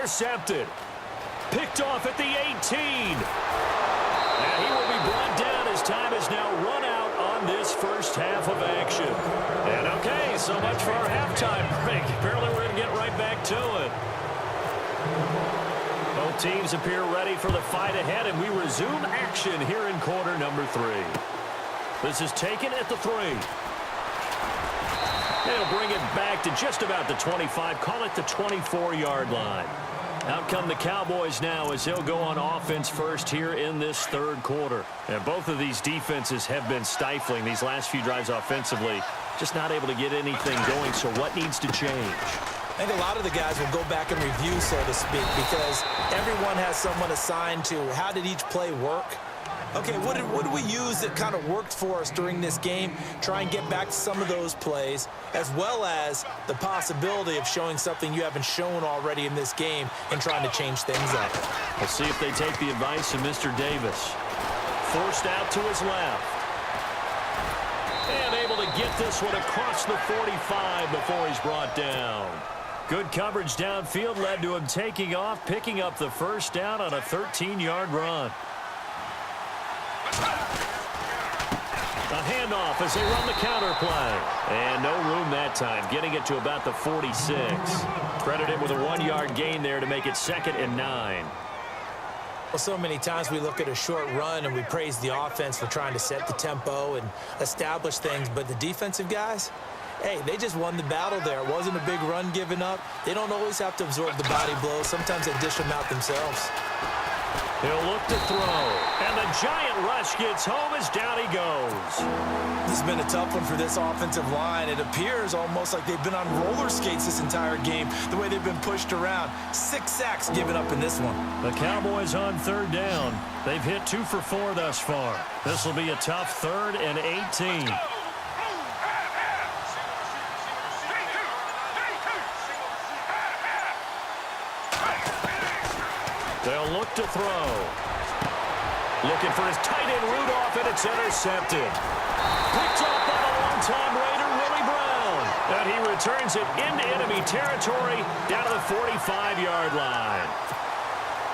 intercepted. Picked off at the 18. And he will be brought down as time is now run out on this first half of action. And okay, so much for our halftime break. Apparently we're going to get right back to it. Both teams appear ready for the fight ahead, and we resume action here in quarter number 3. This is taken at the 3. They'll bring it back to just about the 25, call it the 24-yard line. Out come the Cowboys now as they'll go on offense first here in this third quarter. And both of these defenses have been stifling these last few drives offensively. Just not able to get anything going, so what needs to change? I think a lot of the guys will go back and review, so to speak, because everyone has someone assigned to how did each play work. Okay, what did we use that kind of worked for us during this game? Try and get back to some of those plays, as well as the possibility of showing something you haven't shown already in this game and trying to change things up. We'll see if they take the advice of Mr. Davis. Forced out to his left. And able to get this one across the 45 before he's brought down. Good coverage downfield led to him taking off, picking up the first down on a 13-yard run. A handoff as they run the counter play. And no room that time, getting it to about the 46. Credited with a 1-yard gain there to make it 2nd and 9. Well, so many times we look at a short run and we praise the offense for trying to set the tempo and establish things, but the defensive guys, hey, they just won the battle there. It wasn't a big run given up. They don't always have to absorb the body blows. Sometimes they dish them out themselves. He'll look to throw, and the giant rush gets home as down he goes. This has been a tough one for this offensive line. It appears almost like they've been on roller skates this entire game, the way they've been pushed around. 6 sacks given up in this one. The Cowboys on 3rd down. They've hit 2 for 4 thus far. This will be a tough 3rd and 18. They'll look to throw. Looking for his tight end Rudolph, and it's intercepted. Picked up by the long-time Raider, Willie Brown. And he returns it into enemy territory down to the 45-yard line.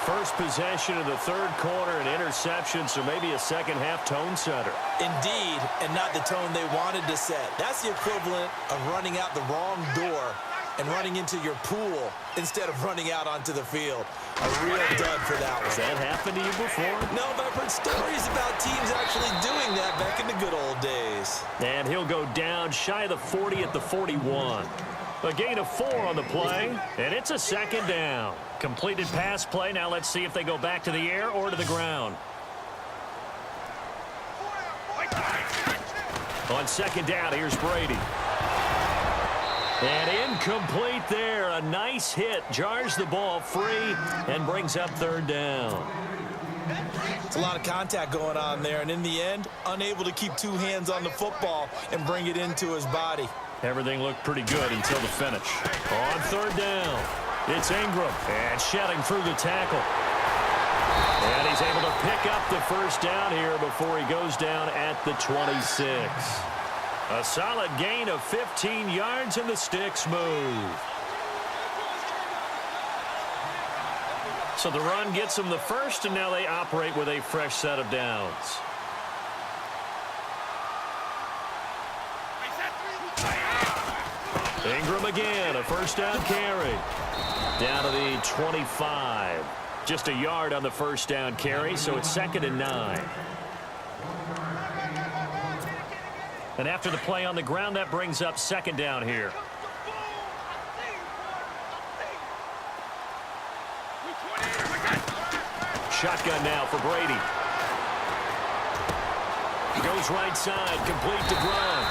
First possession of the third quarter, an interception, so maybe a second-half tone setter. Indeed, and not the tone they wanted to set. That's the equivalent of running out the wrong door and running into your pool instead of running out onto the field. A real dud for that one. Has that happened to you before? No, but I've heard stories about teams actually doing that back in the good old days. And he'll go down shy of the 40 at the 41. A gain of 4 on the play, and it's a 2nd down. Completed pass play. Now let's see if they go back to the air or to the ground. On 2nd down, here's Brady. And incomplete there. A nice hit. Jars the ball free and brings up 3rd down. It's a lot of contact going on there, and in the end, unable to keep 2 hands on the football and bring it into his body. Everything looked pretty good until the finish. On 3rd down, it's Ingram. And shedding through the tackle. And he's able to pick up the first down here before he goes down at the 26. A solid gain of 15 yards, and the sticks move. So the run gets them the first, and now they operate with a fresh set of downs. Ingram again, a first down carry. Down to the 25. Just a yard on the first down carry, so it's 2nd and 9. And after the play on the ground, that brings up 2nd down here. Shotgun now for Brady. Goes right side, complete to Gronk.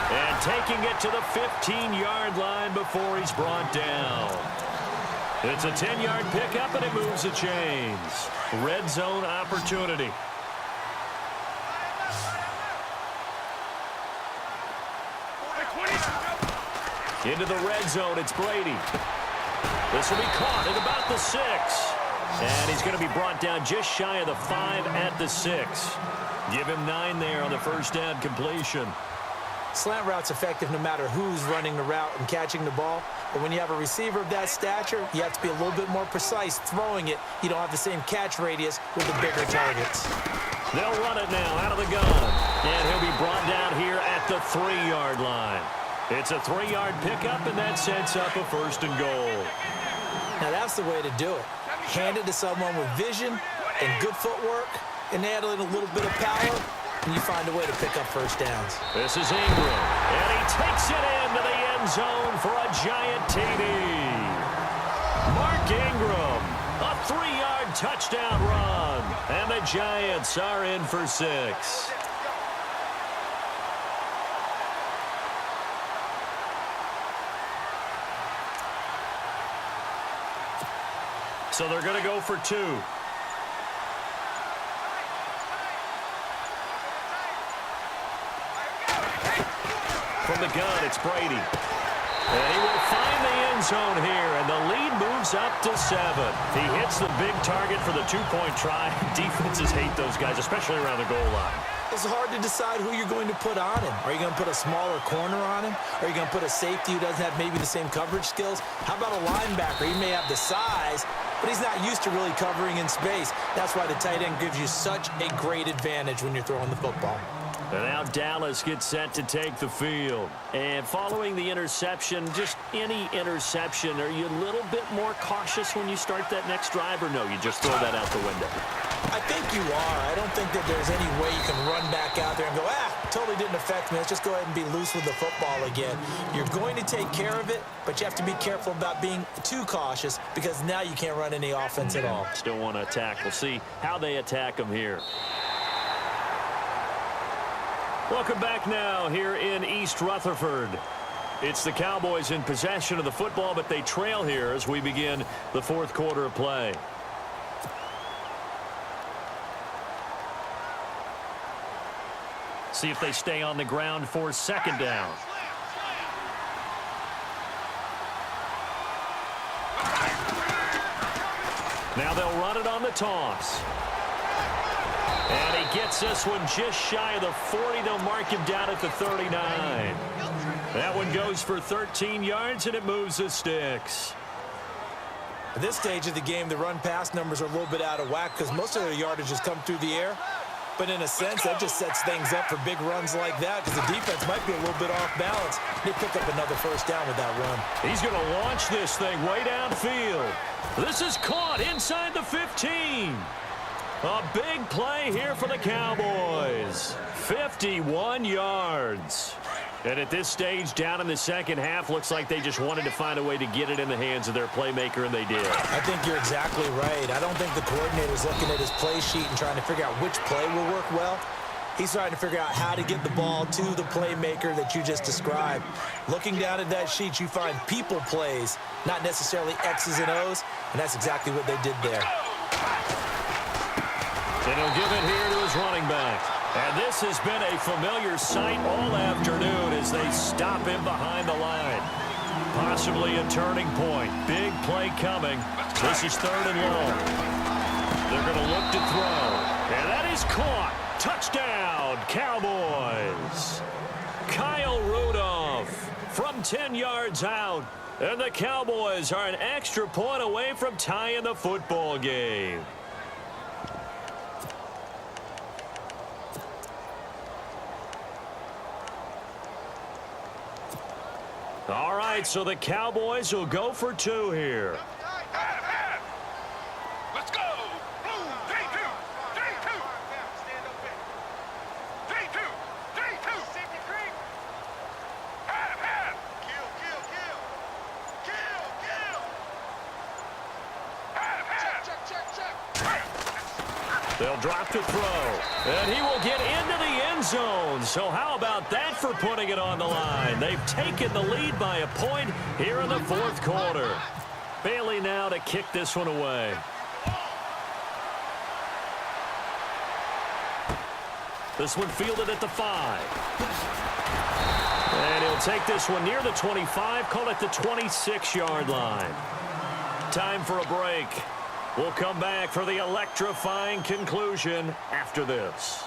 And taking it to the 15-yard line before he's brought down. It's a 10-yard pickup, and it moves the chains. Red zone opportunity. Into the red zone, it's Brady. This will be caught at about the 6. And he's going to be brought down just shy of the 5 at the 6. Give him 9 there on the first down completion. Slant route's effective no matter who's running the route and catching the ball. But when you have a receiver of that stature, you have to be a little bit more precise throwing it. You don't have the same catch radius with the bigger targets. They'll run it now out of the gun. And he'll be brought down here at the 3-yard line. It's a 3-yard pickup, and that sets up a 1st and goal. Now that's the way to do it. Hand it to someone with vision and good footwork, and add in a little bit of power, and you find a way to pick up first downs. This is Ingram, and he takes it into the end zone for a giant TD. Mark Ingram, a 3-yard touchdown run, and the Giants are in for 6. So they're going to go for 2. From the gun, it's Brady. And he will find the end zone here, and the lead moves up to 7. He hits the big target for the 2-point try. Defenses hate those guys, especially around the goal line. It's hard to decide who you're going to put on him. Are you going to put a smaller corner on him? Are you going to put a safety who doesn't have maybe the same coverage skills? How about a linebacker? He may have the size, but he's not used to really covering in space. That's why the tight end gives you such a great advantage when you're throwing the football. And now Dallas gets set to take the field. And following the interception, just any interception, are you a little bit more cautious when you start that next drive, or no, you just throw that out the window? I think you are. I don't think that there's any way you can run back out there and go, totally didn't affect me. Let's just go ahead and be loose with the football again. You're going to take care of it, but you have to be careful about being too cautious because now you can't run any offense at all. Still want to attack. We'll see how they attack them here. Welcome back now here in East Rutherford. It's the Cowboys in possession of the football, but they trail here as we begin the 4th quarter of play. See if they stay on the ground for 2nd down. Now they'll run it on the toss. And he gets this one just shy of the 40. They'll mark him down at the 39. That one goes for 13 yards, and it moves the sticks. At this stage of the game, the run-pass numbers are a little bit out of whack because most of their yardage has come through the air. But in a sense, that just sets things up for big runs like that because the defense might be a little bit off balance. They pick up another 1st down with that run. He's going to launch this thing way downfield. This is caught inside the 15. A big play here for the Cowboys. 51 yards. And at this stage, down in the 2nd half, looks like they just wanted to find a way to get it in the hands of their playmaker, and they did. I think you're exactly right. I don't think the coordinator's looking at his play sheet and trying to figure out which play will work well. He's trying to figure out how to get the ball to the playmaker that you just described. Looking down at that sheet, you find people plays, not necessarily X's and O's, and that's exactly what they did there. And he'll give it here to his running back. And this has been a familiar sight all afternoon as they stop him behind the line. Possibly a turning point. Big play coming. This is 3rd and long. They're going to look to throw. And that is caught. Touchdown, Cowboys. Kyle Rudolph from 10 yards out. And the Cowboys are an extra point away from tying the football game. All right, so the Cowboys will go for 2 here. Let's go. Blue, J2, J2. Stand up there. J2, J2. Safety creep. Half. Kill. Half. They'll drop to throw, and he will get into the end zone. So how about that for putting it on the line? They've taken the lead by a point here in the 4th quarter. Bailey now to kick this one away. This one fielded at the 5. And he'll take this one near the 25, call it the 26-yard line. Time for a break. We'll come back for the electrifying conclusion after this.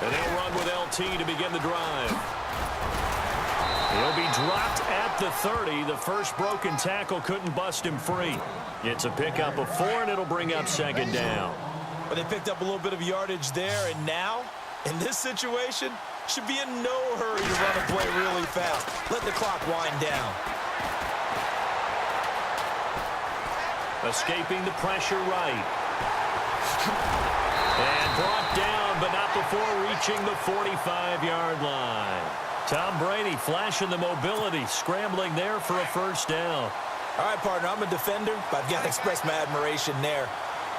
And they'll run with LT to begin the drive. He'll be dropped at the 30. The first broken tackle couldn't bust him free. It's a pickup of 4, and it'll bring up second down. But they picked up a little bit of yardage there, and now, in this situation, should be in no hurry to run a play really fast. Let the clock wind down. Escaping the pressure right. And brought down, but not before reaching the 45-yard line. Tom Brady flashing the mobility, scrambling there for a first down. All right, partner, I'm a defender, but I've got to express my admiration there.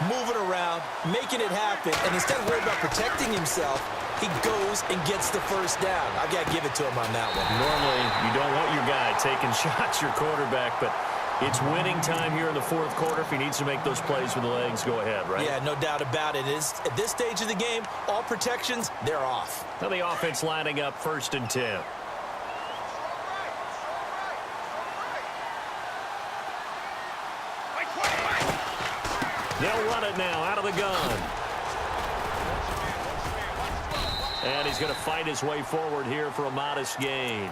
Moving around, making it happen, and instead of worrying about protecting himself, he goes and gets the first down. I've got to give it to him on that one. Normally, you don't want your guy taking shots, your quarterback, but it's winning time here in the fourth quarter. If he needs to make those plays with the legs, go ahead, right? Yeah, no doubt about it. At this stage of the game, all protections, they're off. Now the offense lining up 1st and 10. They'll run it now out of the gun. And he's going to fight his way forward here for a modest gain.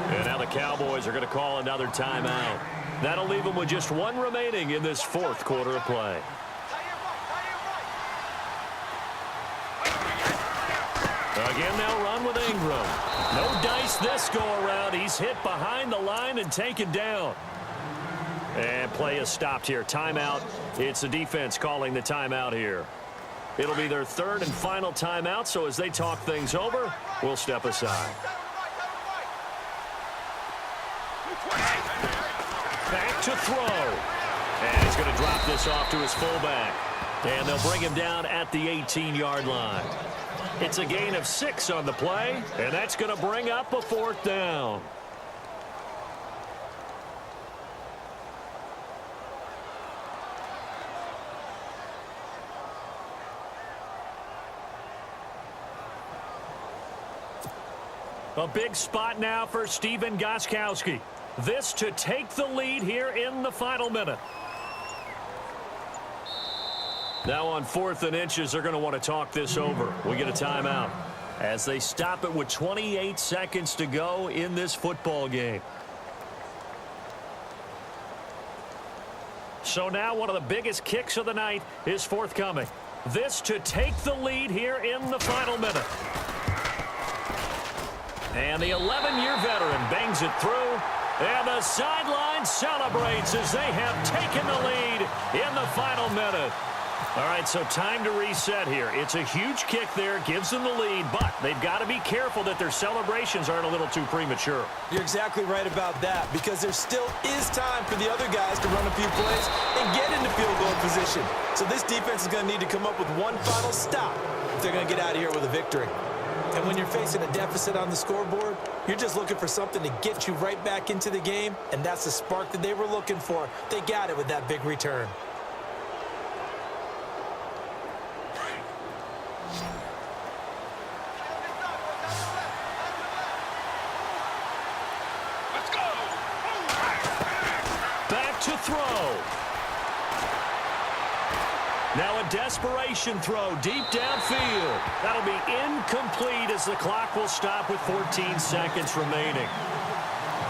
And now the Cowboys are going to call another timeout. That'll leave them with just 1 remaining in this fourth quarter of play. Again, they'll run with Ingram. No dice this go-around. He's hit behind the line and taken down. And play is stopped here. Timeout. It's the defense calling the timeout here. It'll be their 3rd and final timeout, so as they talk things over, we'll step aside. Back to throw. And he's going to drop this off to his fullback. And they'll bring him down at the 18-yard line. It's a gain of 6 on the play, and that's going to bring up a 4th down. A big spot now for Stephen Gostkowski. This to take the lead here in the final minute. Now on 4th and inches, they're going to want to talk this over. We get a timeout as they stop it with 28 seconds to go in this football game. So now one of the biggest kicks of the night is forthcoming. This to take the lead here in the final minute. And the 11-year veteran bangs it through. And the sideline celebrates as they have taken the lead in the final minute. All right, so time to reset here. It's a huge kick there, gives them the lead, but they've got to be careful that their celebrations aren't a little too premature. You're exactly right about that, because there still is time for the other guys to run a few plays and get into field goal position. So this defense is going to need to come up with one final stop if they're going to get out of here with a victory. And when you're facing a deficit on the scoreboard, you're just looking for something to get you right back into the game, and that's the spark that they were looking for. They got it with that big return. Let's go. Back to throw. Now a desperation throw deep downfield. That'll be incomplete as the clock will stop with 14 seconds remaining.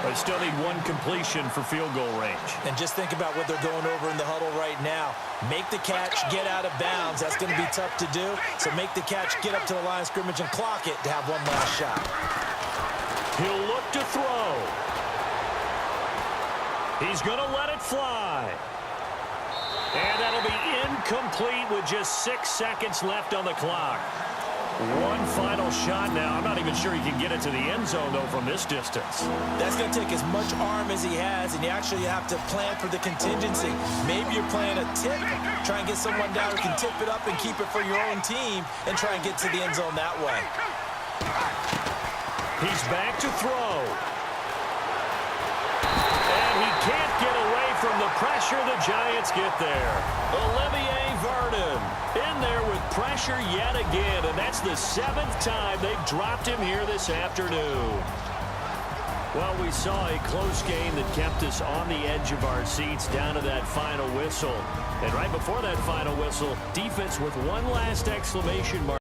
They still need 1 completion for field goal range. And just think about what they're going over in the huddle right now. Make the catch, get out of bounds. That's going to be tough to do. So make the catch, get up to the line of scrimmage, and clock it to have one last shot. He'll look to throw. He's going to let it fly. And that'll be incomplete with just 6 seconds left on the clock. One final shot now. I'm not even sure he can get it to the end zone, though, from this distance. That's going to take as much arm as he has, and you actually have to plan for the contingency. Maybe you're playing a tip, try and get someone down who can tip it up and keep it for your own team and try and get to the end zone that way. He's back to throw. And he can't get away from the pressure. The Giants get there. Olivier Vernon in there with pressure yet again, and that's the 7th time they've dropped him here this afternoon. Well, we saw a close game that kept us on the edge of our seats down to that final whistle. And right before that final whistle, defense with one last exclamation mark.